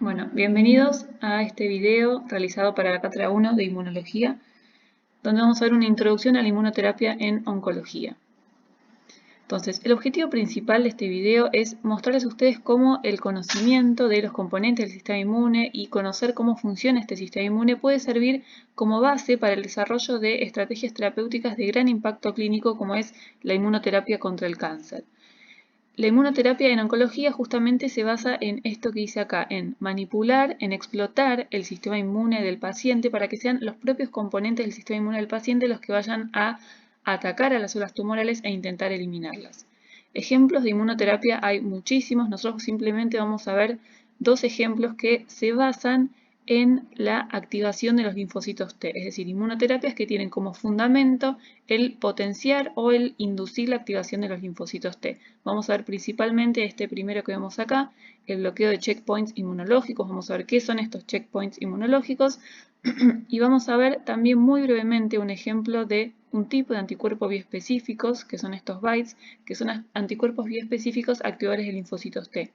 Bueno, bienvenidos a este video realizado para la Cátedra 1 de Inmunología, donde vamos a ver una introducción a la inmunoterapia en oncología. Entonces, el objetivo principal de este video es mostrarles a ustedes cómo el conocimiento de los componentes del sistema inmune y conocer cómo funciona este sistema inmune puede servir como base para el desarrollo de estrategias terapéuticas de gran impacto clínico como es la inmunoterapia contra el cáncer. La inmunoterapia en oncología justamente se basa en esto que dice acá, en manipular, en explotar el sistema inmune del paciente para que sean los propios componentes del sistema inmune del paciente los que vayan a atacar a las células tumorales e intentar eliminarlas. Ejemplos de inmunoterapia hay muchísimos, nosotros simplemente vamos a ver dos ejemplos que se basan en la activación de los linfocitos T, es decir, inmunoterapias que tienen como fundamento el potenciar o el inducir la activación de los linfocitos T. Vamos a ver principalmente este primero que vemos acá, el bloqueo de checkpoints inmunológicos. Vamos a ver qué son estos checkpoints inmunológicos y vamos a ver también muy brevemente un ejemplo de un tipo de anticuerpos biespecíficos, que son estos BiTEs, que son anticuerpos biespecíficos activadores de linfocitos T.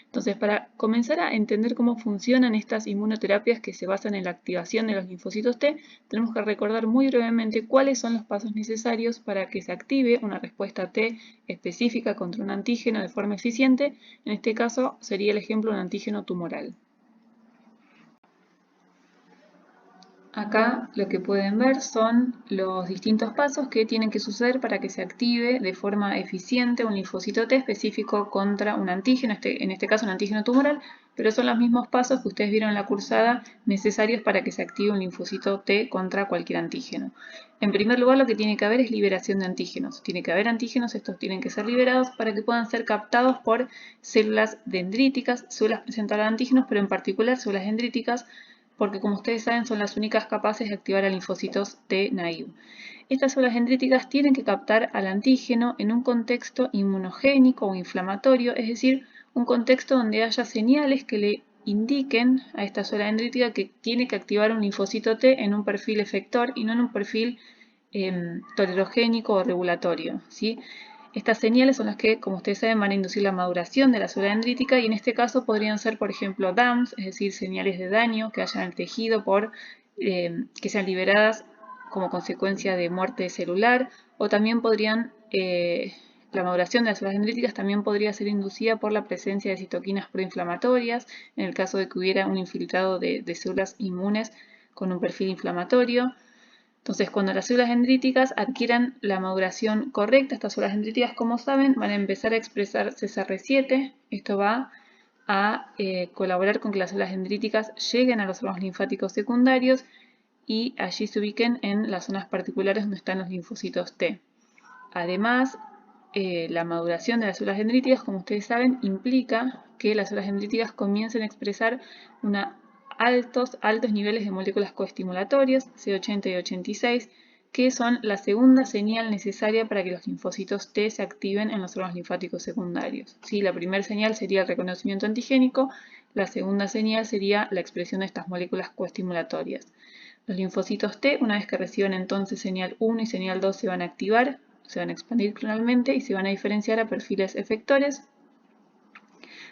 Entonces, para comenzar a entender cómo funcionan estas inmunoterapias que se basan en la activación de los linfocitos T, tenemos que recordar muy brevemente cuáles son los pasos necesarios para que se active una respuesta T específica contra un antígeno de forma eficiente. En este caso sería el ejemplo de un antígeno tumoral. Acá lo que pueden ver son los distintos pasos que tienen que suceder para que se active de forma eficiente un linfocito T específico contra un antígeno, en este caso un antígeno tumoral, pero son los mismos pasos que ustedes vieron en la cursada necesarios para que se active un linfocito T contra cualquier antígeno. En primer lugar, lo que tiene que haber es liberación de antígenos. Tiene que haber antígenos, estos tienen que ser liberados para que puedan ser captados por células dendríticas, células presentadoras de antígenos, pero en particular células dendríticas, porque como ustedes saben son las únicas capaces de activar a linfocitos T naive. Estas células dendríticas tienen que captar al antígeno en un contexto inmunogénico o inflamatorio, es decir, un contexto donde haya señales que le indiquen a esta célula dendrítica que tiene que activar un linfocito T en un perfil efector y no en un perfil tolerogénico o regulatorio, ¿sí? Estas señales son las que, como ustedes saben, van a inducir la maduración de la célula dendrítica y en este caso podrían ser, por ejemplo, DAMs, es decir, señales de daño que haya en el tejido que sean liberadas como consecuencia de muerte celular, o también la maduración de las células dendríticas también podría ser inducida por la presencia de citoquinas proinflamatorias, en el caso de que hubiera un infiltrado de células inmunes con un perfil inflamatorio. Entonces, cuando las células dendríticas adquieran la maduración correcta, estas células dendríticas, como saben, van a empezar a expresar CSR7. Esto va a colaborar con que las células dendríticas lleguen a los órganos linfáticos secundarios y allí se ubiquen en las zonas particulares donde están los linfocitos T. Además, la maduración de las células dendríticas, como ustedes saben, implica que las células dendríticas comiencen a expresar altos niveles de moléculas coestimulatorias, C80 y 86, que son la segunda señal necesaria para que los linfocitos T se activen en los órganos linfáticos secundarios. ¿Sí? La primera señal sería el reconocimiento antigénico, la segunda señal sería la expresión de estas moléculas coestimulatorias. Los linfocitos T, una vez que reciban entonces señal 1 y señal 2, se van a activar, se van a expandir clonalmente y se van a diferenciar a perfiles efectores.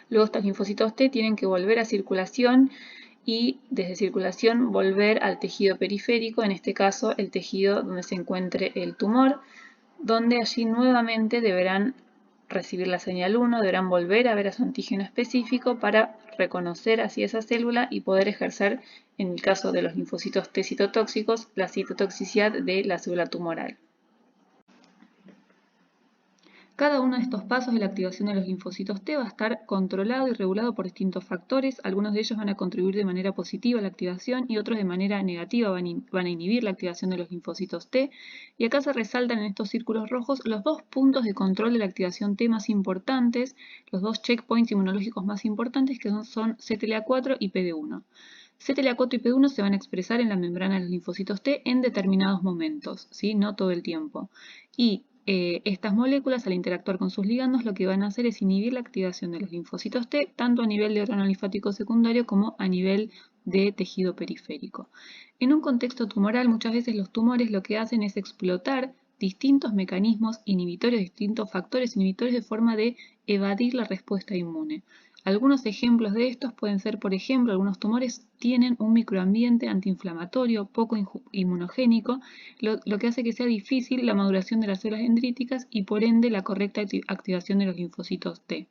Luego estos linfocitos T tienen que volver a circulación y desde circulación volver al tejido periférico, en este caso el tejido donde se encuentre el tumor, donde allí nuevamente deberán recibir la señal 1, deberán volver a ver a su antígeno específico para reconocer así esa célula y poder ejercer, en el caso de los linfocitos T citotóxicos, la citotoxicidad de la célula tumoral. Cada uno de estos pasos de la activación de los linfocitos T va a estar controlado y regulado por distintos factores. Algunos de ellos van a contribuir de manera positiva a la activación y otros de manera negativa van a inhibir la activación de los linfocitos T. Y acá se resaltan en estos círculos rojos los dos puntos de control de la activación T más importantes, los dos checkpoints inmunológicos más importantes, que son CTLA4 y PD1. CTLA4 y PD1 se van a expresar en la membrana de los linfocitos T en determinados momentos, ¿sí? No todo el tiempo. Y estas moléculas, al interactuar con sus ligandos, lo que van a hacer es inhibir la activación de los linfocitos T, tanto a nivel de órgano linfático secundario como a nivel de tejido periférico. En un contexto tumoral, muchas veces los tumores lo que hacen es explotar distintos mecanismos inhibitorios, distintos factores inhibitorios de forma de evadir la respuesta inmune. Algunos ejemplos de estos pueden ser, por ejemplo, algunos tumores tienen un microambiente antiinflamatorio poco inmunogénico, lo que hace que sea difícil la maduración de las células dendríticas y por ende la correcta activación de los linfocitos T.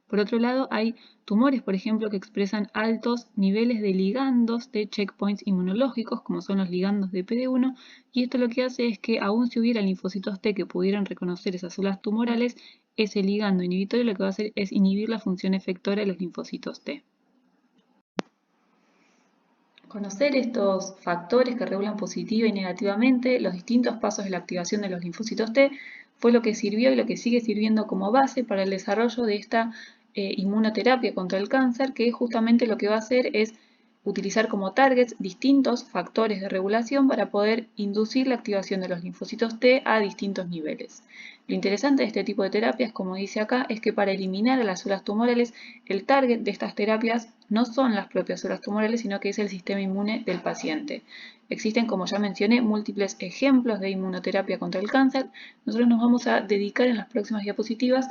Por otro lado, hay tumores, por ejemplo, que expresan altos niveles de ligandos de checkpoints inmunológicos, como son los ligandos de PD-1, y esto lo que hace es que, aun si hubiera linfocitos T que pudieran reconocer esas células tumorales, ese ligando inhibitorio lo que va a hacer es inhibir la función efectora de los linfocitos T. Conocer estos factores que regulan positiva y negativamente los distintos pasos de la activación de los linfocitos T fue lo que sirvió y lo que sigue sirviendo como base para el desarrollo de esta inmunoterapia contra el cáncer, que justamente lo que va a hacer es utilizar como targets distintos factores de regulación para poder inducir la activación de los linfocitos T a distintos niveles. Lo interesante de este tipo de terapias, como dice acá, es que para eliminar a las células tumorales, el target de estas terapias no son las propias células tumorales, sino que es el sistema inmune del paciente. Existen, como ya mencioné, múltiples ejemplos de inmunoterapia contra el cáncer. Nosotros nos vamos a dedicar en las próximas diapositivas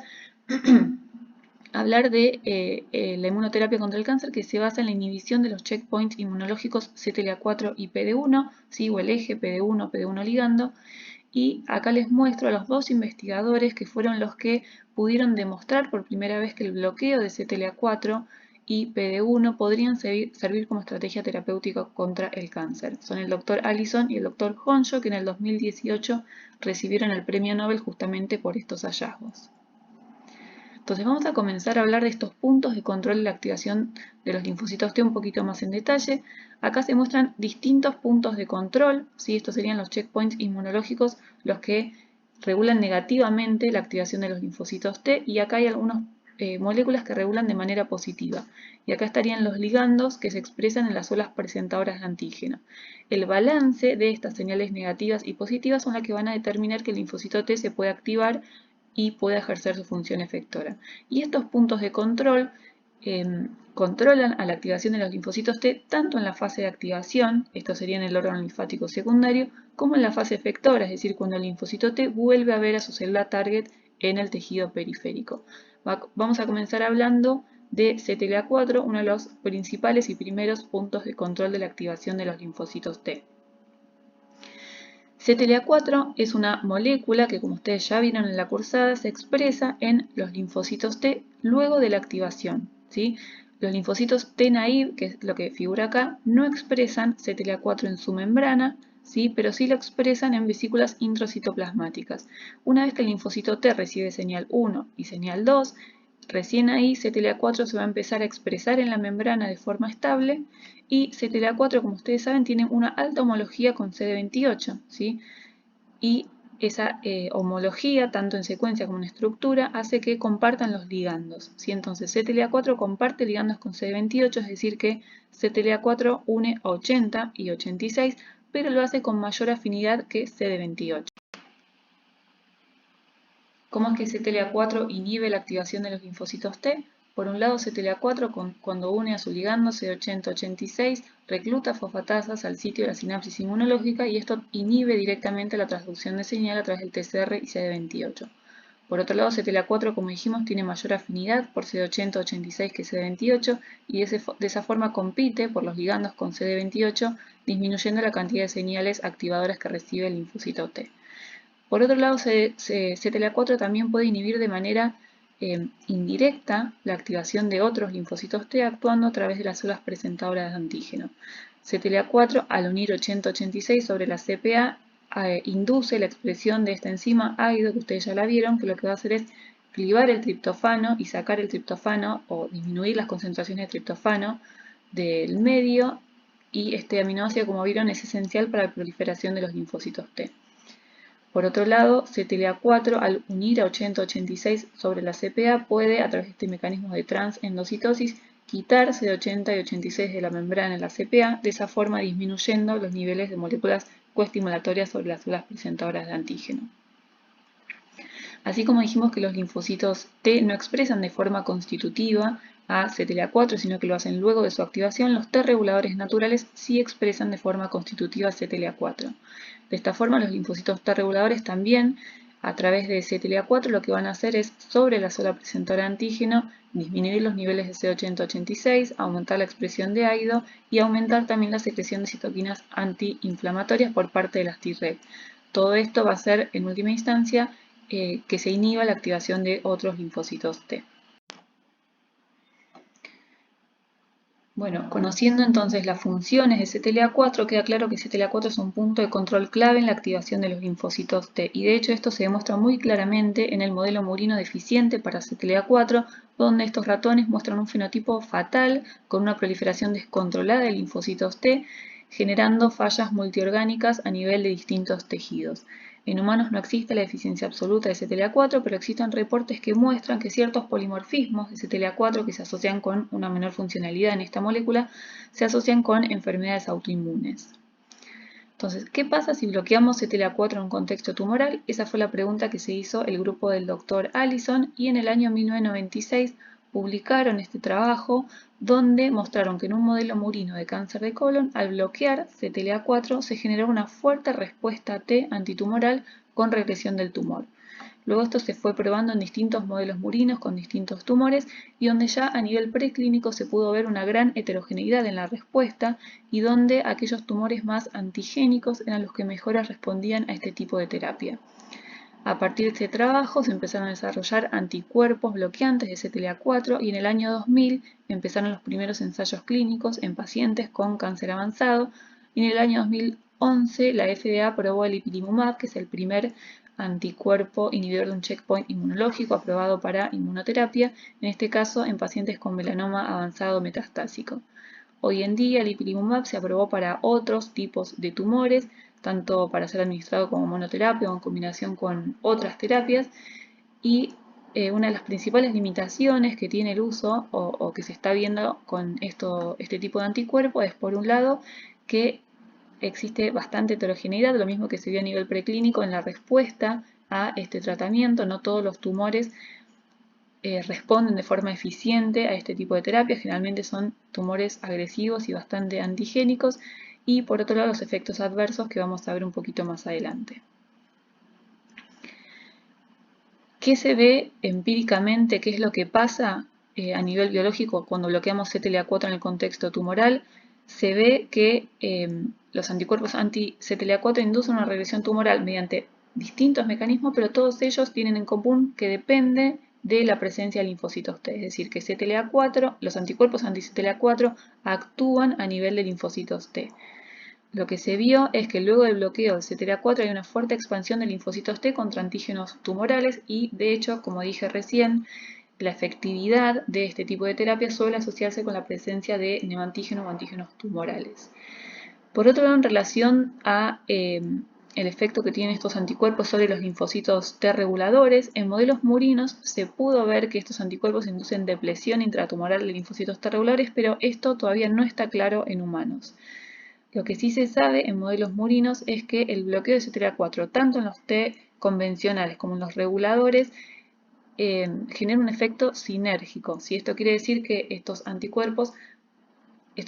hablar de la inmunoterapia contra el cáncer, que se basa en la inhibición de los checkpoints inmunológicos CTLA4 y PD1, ¿sí? O el eje PD1, PD1 ligando. Y acá les muestro a los dos investigadores que fueron los que pudieron demostrar por primera vez que el bloqueo de CTLA4 y PD1 podrían servir como estrategia terapéutica contra el cáncer. Son el doctor Allison y el doctor Honjo, que en el 2018 recibieron el premio Nobel justamente por estos hallazgos. Entonces vamos a comenzar a hablar de estos puntos de control de la activación de los linfocitos T un poquito más en detalle. Acá se muestran distintos puntos de control, ¿sí? Estos serían los checkpoints inmunológicos, los que regulan negativamente la activación de los linfocitos T, y acá hay algunas moléculas que regulan de manera positiva. Y acá estarían los ligandos que se expresan en las células presentadoras de antígeno. El balance de estas señales negativas y positivas son las que van a determinar que el linfocito T se puede activar y pueda ejercer su función efectora. Y estos puntos de control controlan a la activación de los linfocitos T tanto en la fase de activación, esto sería en el órgano linfático secundario, como en la fase efectora, es decir, cuando el linfocito T vuelve a ver a su célula target en el tejido periférico. Vamos a comenzar hablando de CTLA4, uno de los principales y primeros puntos de control de la activación de los linfocitos T. CTLA4 es una molécula que, como ustedes ya vieron en la cursada, se expresa en los linfocitos T luego de la activación, ¿sí? Los linfocitos T naive, que es lo que figura acá, no expresan CTLA4 en su membrana, ¿sí? Pero sí lo expresan en vesículas intracitoplasmáticas. Una vez que el linfocito T recibe señal 1 y señal 2, recién ahí CTLA4 se va a empezar a expresar en la membrana de forma estable, y CTLA4, como ustedes saben, tiene una alta homología con CD28, ¿sí? Y esa homología, tanto en secuencia como en estructura, hace que compartan los ligandos, ¿sí? Entonces CTLA4 comparte ligandos con CD28, es decir que CTLA4 une 80 y 86, pero lo hace con mayor afinidad que CD28. ¿Cómo es que CTLA4 inhibe la activación de los linfocitos T? Por un lado, CTLA4 cuando une a su ligando CD80-86 recluta fosfatasas al sitio de la sinapsis inmunológica, y esto inhibe directamente la transducción de señal a través del TCR y CD28. Por otro lado, CTLA4, como dijimos, tiene mayor afinidad por CD80-86 que CD28, y de esa forma compite por los ligandos con CD28, disminuyendo la cantidad de señales activadoras que recibe el linfocito T. Por otro lado, CTLA4 también puede inhibir de manera indirecta la activación de otros linfocitos T actuando a través de las células presentadoras de antígeno. CTLA4, al unir 80-86 sobre la CPA, induce la expresión de esta enzima ácido, que ustedes ya la vieron, que lo que va a hacer es clivar el triptofano y sacar el triptofano o disminuir las concentraciones de triptofano del medio, y este aminoácido, como vieron, es esencial para la proliferación de los linfocitos T. Por otro lado, CTLA4, al unir a 80-86 sobre la CPA, puede, a través de este mecanismo de transendocitosis, quitarse de 80 y 86 de la membrana en la CPA, de esa forma disminuyendo los niveles de moléculas coestimulatorias sobre las células presentadoras de antígeno. Así como dijimos que los linfocitos T no expresan de forma constitutiva a CTLA4, sino que lo hacen luego de su activación, los T reguladores naturales sí expresan de forma constitutiva a CTLA4. De esta forma, los linfocitos T reguladores también a través de CTLA4 lo que van a hacer es, sobre la sola presentora de antígeno, disminuir los niveles de C80-86, aumentar la expresión de áido y aumentar también la secreción de citoquinas antiinflamatorias por parte de las Treg. Todo esto va a hacer, en última instancia, que se inhiba la activación de otros linfocitos T. Bueno, conociendo entonces las funciones de CTLA4, queda claro que CTLA4 es un punto de control clave en la activación de los linfocitos T, y de hecho esto se demuestra muy claramente en el modelo murino deficiente para CTLA4, donde estos ratones muestran un fenotipo fatal con una proliferación descontrolada de linfocitos T, generando fallas multiorgánicas a nivel de distintos tejidos. En humanos no existe la deficiencia absoluta de CTLA4, pero existen reportes que muestran que ciertos polimorfismos de CTLA4 que se asocian con una menor funcionalidad en esta molécula se asocian con enfermedades autoinmunes. Entonces, ¿qué pasa si bloqueamos CTLA4 en un contexto tumoral? Esa fue la pregunta que se hizo el grupo del Dr. Allison, y en el año 1996 publicaron este trabajo donde mostraron que en un modelo murino de cáncer de colon, al bloquear CTLA4 se generó una fuerte respuesta T antitumoral con regresión del tumor. Luego esto se fue probando en distintos modelos murinos con distintos tumores, y donde ya a nivel preclínico se pudo ver una gran heterogeneidad en la respuesta, y donde aquellos tumores más antigénicos eran los que mejor respondían a este tipo de terapia. A partir de este trabajo se empezaron a desarrollar anticuerpos bloqueantes de CTLA4, y en el año 2000 empezaron los primeros ensayos clínicos en pacientes con cáncer avanzado, y en el año 2011 la FDA aprobó el ipilimumab, que es el primer anticuerpo inhibidor de un checkpoint inmunológico aprobado para inmunoterapia, en este caso en pacientes con melanoma avanzado metastásico. Hoy en día el ipilimumab se aprobó para otros tipos de tumores, tanto para ser administrado como monoterapia o en combinación con otras terapias, y una de las principales limitaciones que tiene el uso o que se está viendo con este tipo de anticuerpo es, por un lado, que existe bastante heterogeneidad, lo mismo que se vio a nivel preclínico en la respuesta a este tratamiento. No todos los tumores responden de forma eficiente a este tipo de terapia, generalmente son tumores agresivos y bastante antigénicos, y por otro lado los efectos adversos que vamos a ver un poquito más adelante. ¿Qué se ve empíricamente? ¿Qué es lo que pasa a nivel biológico cuando bloqueamos CTLA4 en el contexto tumoral? Se ve que los anticuerpos anti-CTLA4 inducen una regresión tumoral mediante distintos mecanismos, pero todos ellos tienen en común que depende de la presencia de linfocitos T, es decir, que CTLA4, los anticuerpos anti-CTLA4 actúan a nivel de linfocitos T. Lo que se vio es que luego del bloqueo de CTLA4 hay una fuerte expansión de linfocitos T contra antígenos tumorales, y de hecho, como dije recién, la efectividad de este tipo de terapia suele asociarse con la presencia de neoantígenos o antígenos tumorales. Por otro lado, en relación a el efecto que tienen estos anticuerpos sobre los linfocitos T reguladores, en modelos murinos se pudo ver que estos anticuerpos inducen depresión intratumoral de linfocitos T reguladores, pero esto todavía no está claro en humanos. Lo que sí se sabe en modelos murinos es que el bloqueo de CTLA4, tanto en los T convencionales como en los reguladores, genera un efecto sinérgico. ¿Sí? Esto quiere decir que esto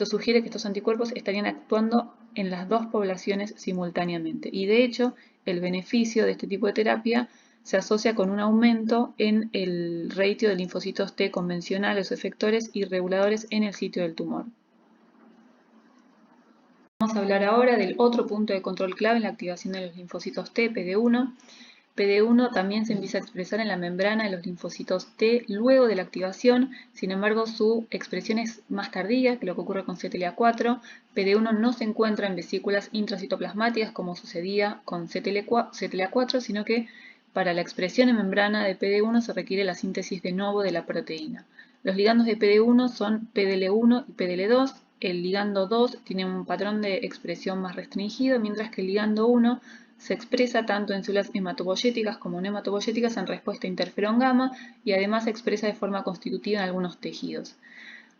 sugiere que estos anticuerpos estarían actuando en las dos poblaciones simultáneamente. Y de hecho, el beneficio de este tipo de terapia se asocia con un aumento en el ratio de linfocitos T convencionales o efectores y reguladores en el sitio del tumor. Vamos a hablar ahora del otro punto de control clave en la activación de los linfocitos T, PD1. PD1 también se empieza a expresar en la membrana de los linfocitos T luego de la activación, sin embargo su expresión es más tardía que lo que ocurre con CTLA4. PD1 no se encuentra en vesículas intracitoplasmáticas como sucedía con CTLA4, sino que para la expresión en membrana de PD1 se requiere la síntesis de novo de la proteína. Los ligandos de PD1 son PDL1 y PDL2. El ligando 2 tiene un patrón de expresión más restringido, mientras que el ligando 1 se expresa tanto en células hematopoyéticas como no hematopoyéticas en respuesta a interferón gamma, y además se expresa de forma constitutiva en algunos tejidos.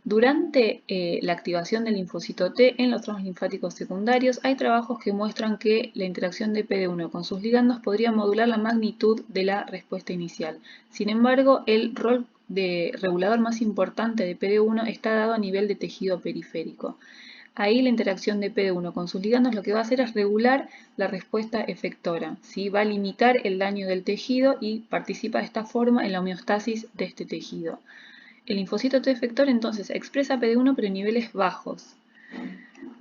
Durante la activación del linfocito T en los trombos linfáticos secundarios, hay trabajos que muestran que la interacción de PD1 con sus ligandos podría modular la magnitud de la respuesta inicial. Sin embargo, el rol de regulador más importante de PD1 está dado a nivel de tejido periférico. Ahí la interacción de PD1 con sus ligandos lo que va a hacer es regular la respuesta efectora, ¿sí? Va a limitar el daño del tejido y participa de esta forma en la homeostasis de este tejido. El linfocito T efector entonces expresa PD1 pero en niveles bajos.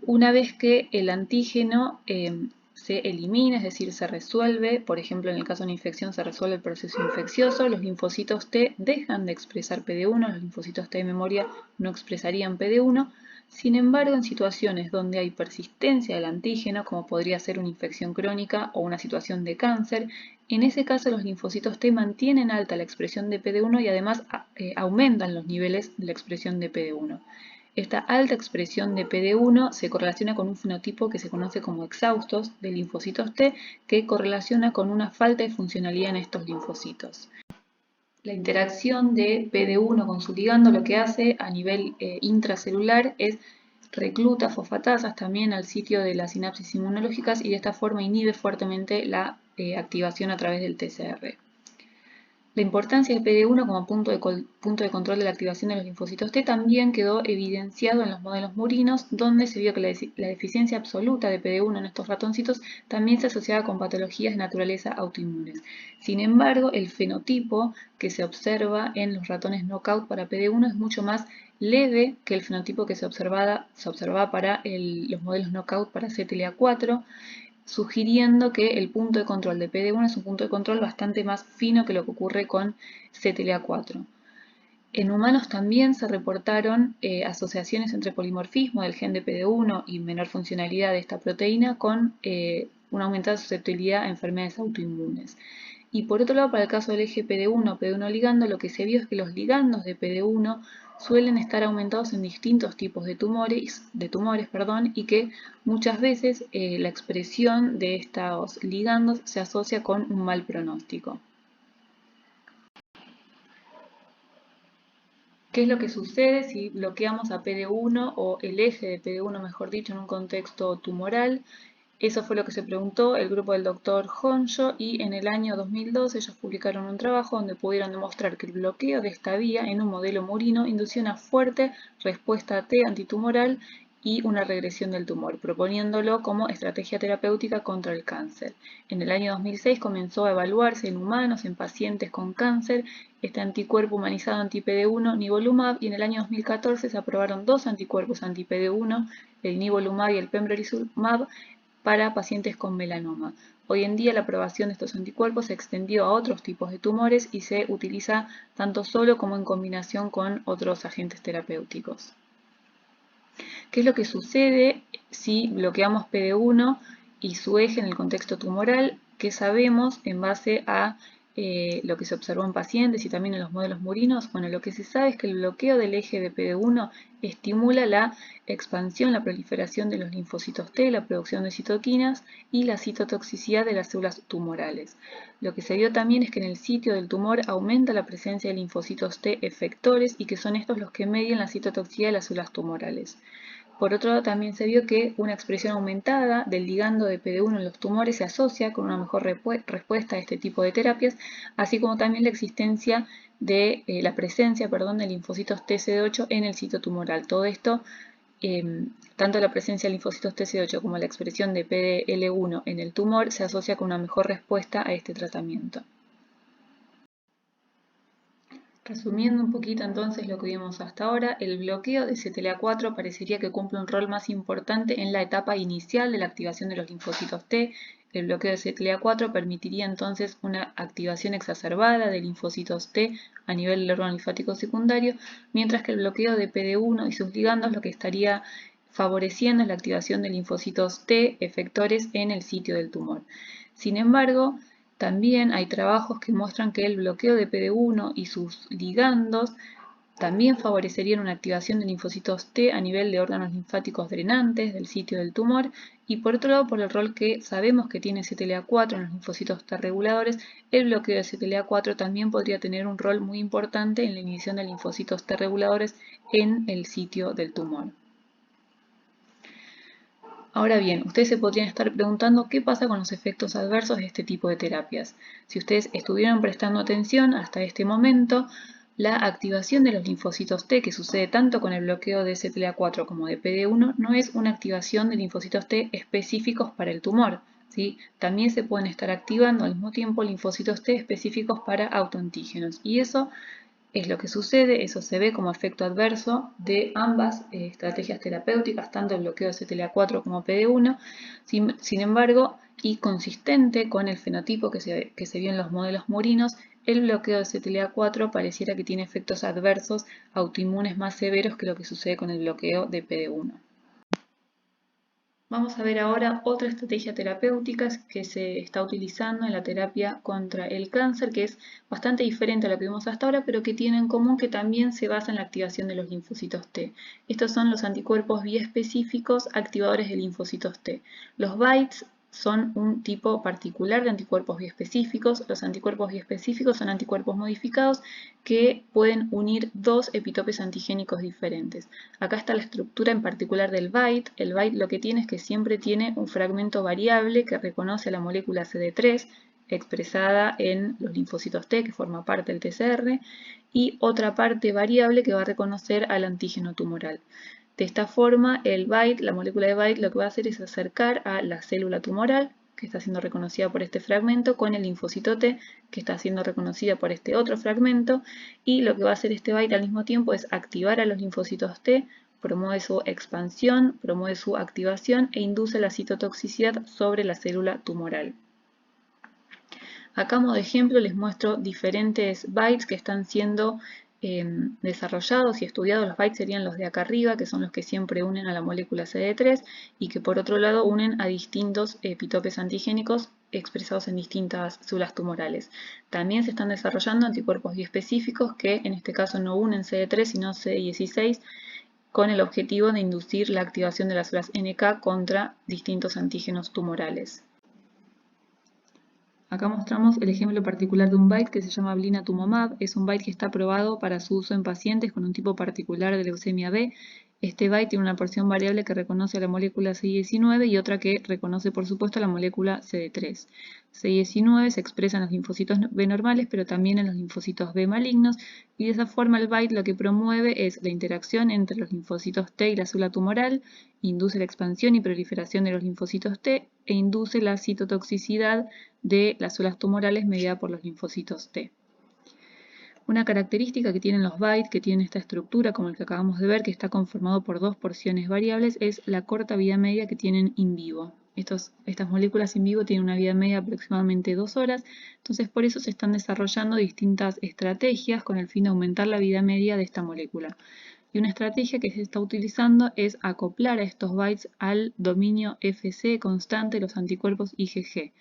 Una vez que el antígeno se elimina, es decir, se resuelve, por ejemplo en el caso de una infección se resuelve el proceso infeccioso, los linfocitos T dejan de expresar PD1, los linfocitos T de memoria no expresarían PD1, sin embargo en situaciones donde hay persistencia del antígeno, como podría ser una infección crónica o una situación de cáncer, en ese caso los linfocitos T mantienen alta la expresión de PD1 y además aumentan los niveles de la expresión de PD1. Esta alta expresión de PD1 se correlaciona con un fenotipo que se conoce como exhaustos de linfocitos T, que correlaciona con una falta de funcionalidad en estos linfocitos. La interacción de PD1 con su ligando lo que hace a nivel intracelular es recluta fosfatasas también al sitio de las sinapsis inmunológicas y de esta forma inhibe fuertemente la activación a través del TCR. La importancia de PD1 como punto de control de la activación de los linfocitos T también quedó evidenciado en los modelos murinos, donde se vio que la deficiencia absoluta de PD1 en estos ratoncitos también se asociaba con patologías de naturaleza autoinmunes. Sin embargo, el fenotipo que se observa en los ratones knockout para PD1 es mucho más leve que el fenotipo que se observaba para los modelos knockout para CTLA4, sugiriendo que el punto de control de PD1 es un punto de control bastante más fino que lo que ocurre con CTLA4. En humanos también se reportaron asociaciones entre polimorfismo del gen de PD1 y menor funcionalidad de esta proteína con una aumentada susceptibilidad a enfermedades autoinmunes. Y por otro lado, para el caso del eje PD1, PD1 ligando, lo que se vio es que los ligandos de PD1 suelen estar aumentados en distintos tipos de tumores, y que muchas veces la expresión de estos ligandos se asocia con un mal pronóstico. ¿Qué es lo que sucede si bloqueamos a PD1 o el eje de PD1, mejor dicho, en un contexto tumoral? Eso fue lo que se preguntó el grupo del doctor Honjo y en el año 2012 ellos publicaron un trabajo donde pudieron demostrar que el bloqueo de esta vía en un modelo murino indució una fuerte respuesta T antitumoral y una regresión del tumor, proponiéndolo como estrategia terapéutica contra el cáncer. En el año 2006 comenzó a evaluarse en humanos, en pacientes con cáncer, este anticuerpo humanizado anti-PD1 nivolumab, y en el año 2014 se aprobaron dos anticuerpos anti-PD1, el nivolumab y el pembrolizumab, para pacientes con melanoma. Hoy en día la aprobación de estos anticuerpos se extendió a otros tipos de tumores y se utiliza tanto solo como en combinación con otros agentes terapéuticos. ¿Qué es lo que sucede si bloqueamos PD1 y su eje en el contexto tumoral? ¿Qué sabemos en base a lo que se observó en pacientes y también en los modelos murinos? Bueno, lo que se sabe es que el bloqueo del eje de PD1 estimula la expansión, la proliferación de los linfocitos T, la producción de citoquinas y la citotoxicidad de las células tumorales. Lo que se vio también es que en el sitio del tumor aumenta la presencia de linfocitos T efectores y que son estos los que median la citotoxicidad de las células tumorales. Por otro lado, también se vio que una expresión aumentada del ligando de PD1 en los tumores se asocia con una mejor respuesta a este tipo de terapias, así como también la existencia de la presencia de linfocitos TCD8 en el sitio tumoral. Todo esto, tanto la presencia de linfocitos TCD8 como la expresión de PDL1 en el tumor, se asocia con una mejor respuesta a este tratamiento. Resumiendo un poquito entonces lo que vimos hasta ahora, el bloqueo de CTLA4 parecería que cumple un rol más importante en la etapa inicial de la activación de los linfocitos T. El bloqueo de CTLA4 permitiría entonces una activación exacerbada de linfocitos T a nivel del órgano linfático secundario, mientras que el bloqueo de PD1 y sus ligandos lo que estaría favoreciendo es la activación de linfocitos T efectores en el sitio del tumor. Sin embargo, también hay trabajos que muestran que el bloqueo de PD1 y sus ligandos también favorecerían una activación de linfocitos T a nivel de órganos linfáticos drenantes del sitio del tumor, y por otro lado, por el rol que sabemos que tiene CTLA4 en los linfocitos T reguladores, el bloqueo de CTLA4 también podría tener un rol muy importante en la inhibición de linfocitos T reguladores en el sitio del tumor. Ahora bien, ustedes se podrían estar preguntando qué pasa con los efectos adversos de este tipo de terapias. Si ustedes estuvieron prestando atención hasta este momento, La activación de los linfocitos T, que sucede tanto con el bloqueo de CTLA4 como de PD1, no es una activación de linfocitos T específicos para el tumor, ¿sí? También se pueden estar activando al mismo tiempo linfocitos T específicos para autoantígenos. Y eso es lo que sucede, eso se ve como efecto adverso de ambas estrategias terapéuticas, tanto el bloqueo de CTLA4 como PD1. Sin embargo, y consistente con el fenotipo que se vio en los modelos murinos, el bloqueo de CTLA4 pareciera que tiene efectos adversos autoinmunes más severos que lo que sucede con el bloqueo de PD1. Vamos a ver ahora otra estrategia terapéutica que se está utilizando en la terapia contra el cáncer, que es bastante diferente a lo que vimos hasta ahora, pero que tiene en común que también se basa en la activación de los linfocitos T. Estos son los anticuerpos biespecíficos activadores de linfocitos T. Los BiTEs son un tipo particular de anticuerpos biespecíficos. Los anticuerpos biespecíficos son anticuerpos modificados que pueden unir dos epitopes antigénicos diferentes. Acá está la estructura en particular del BiTE. El BiTE lo que tiene es que siempre tiene un fragmento variable que reconoce a la molécula CD3 expresada en los linfocitos T, que forma parte del TCR, y otra parte variable que va a reconocer al antígeno tumoral. De esta forma, el BiTE, la molécula de BiTE, lo que va a hacer es acercar a la célula tumoral, que está siendo reconocida por este fragmento, con el linfocito T, que está siendo reconocida por este otro fragmento, y lo que va a hacer este BiTE al mismo tiempo es activar a los linfocitos T, promueve su expansión, promueve su activación e induce la citotoxicidad sobre la célula tumoral. Acá, como de ejemplo, les muestro diferentes BiTEs que están siendo desarrollados y estudiados. Los BiTEs serían los de acá arriba, que son los que siempre unen a la molécula CD3 y que por otro lado unen a distintos epitopes antigénicos expresados en distintas células tumorales. También se están desarrollando anticuerpos biespecíficos que en este caso no unen CD3 sino CD16 con el objetivo de inducir la activación de las células NK contra distintos antígenos tumorales. Acá mostramos el ejemplo particular de un BiTE que se llama blinatumomab. Es un BiTE que está aprobado para su uso en pacientes con un tipo particular de leucemia B. Este BiTE tiene una porción variable que reconoce a la molécula CD19 y otra que reconoce, por supuesto, a la molécula CD3. CD19 se expresa en los linfocitos B normales, pero también en los linfocitos B malignos, y de esa forma el BiTE lo que promueve es la interacción entre los linfocitos T y la célula tumoral, induce la expansión y proliferación de los linfocitos T e induce la citotoxicidad de las células tumorales mediada por los linfocitos T. Una característica que tienen los BiTE, que tienen esta estructura como el que acabamos de ver, que está conformado por dos porciones variables, es la corta vida media que tienen in vivo. Estas moléculas in vivo tienen una vida media de aproximadamente 2 horas, entonces por eso se están desarrollando distintas estrategias con el fin de aumentar la vida media de esta molécula. Y una estrategia que se está utilizando es acoplar a estos BiTEs al dominio FC constante de los anticuerpos IgG.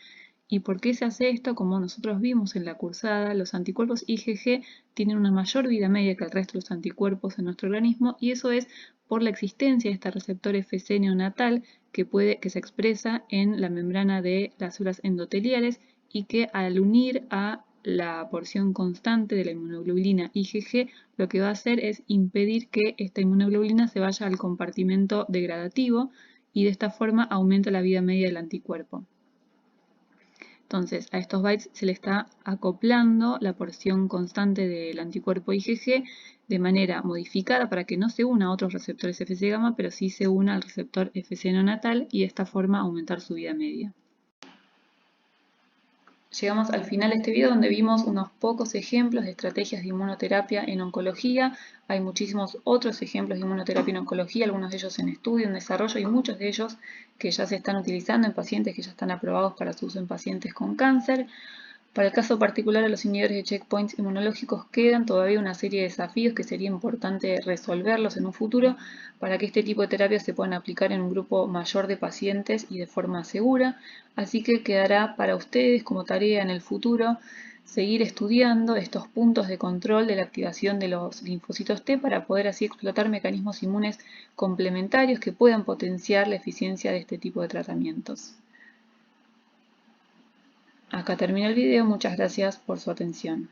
¿Y por qué se hace esto? Como nosotros vimos en la cursada, los anticuerpos IgG tienen una mayor vida media que el resto de los anticuerpos en nuestro organismo, y eso es por la existencia de este receptor FC neonatal que se expresa en la membrana de las células endoteliales y que al unir a la porción constante de la inmunoglobulina IgG, lo que va a hacer es impedir que esta inmunoglobulina se vaya al compartimento degradativo y de esta forma aumenta la vida media del anticuerpo. Entonces, a estos BiTEs se le está acoplando la porción constante del anticuerpo IgG de manera modificada para que no se una a otros receptores Fc gamma, pero sí se una al receptor Fc neonatal y de esta forma aumentar su vida media. Llegamos al final de este video donde vimos unos pocos ejemplos de estrategias de inmunoterapia en oncología. Hay muchísimos otros ejemplos de inmunoterapia en oncología, algunos de ellos en estudio, en desarrollo y muchos de ellos que ya se están utilizando en pacientes que ya están aprobados para su uso en pacientes con cáncer. Para el caso particular de los inhibidores de checkpoints inmunológicos quedan todavía una serie de desafíos que sería importante resolverlos en un futuro para que este tipo de terapias se puedan aplicar en un grupo mayor de pacientes y de forma segura. Así que quedará para ustedes como tarea en el futuro seguir estudiando estos puntos de control de la activación de los linfocitos T para poder así explotar mecanismos inmunes complementarios que puedan potenciar la eficiencia de este tipo de tratamientos. Acá termina el video, muchas gracias por su atención.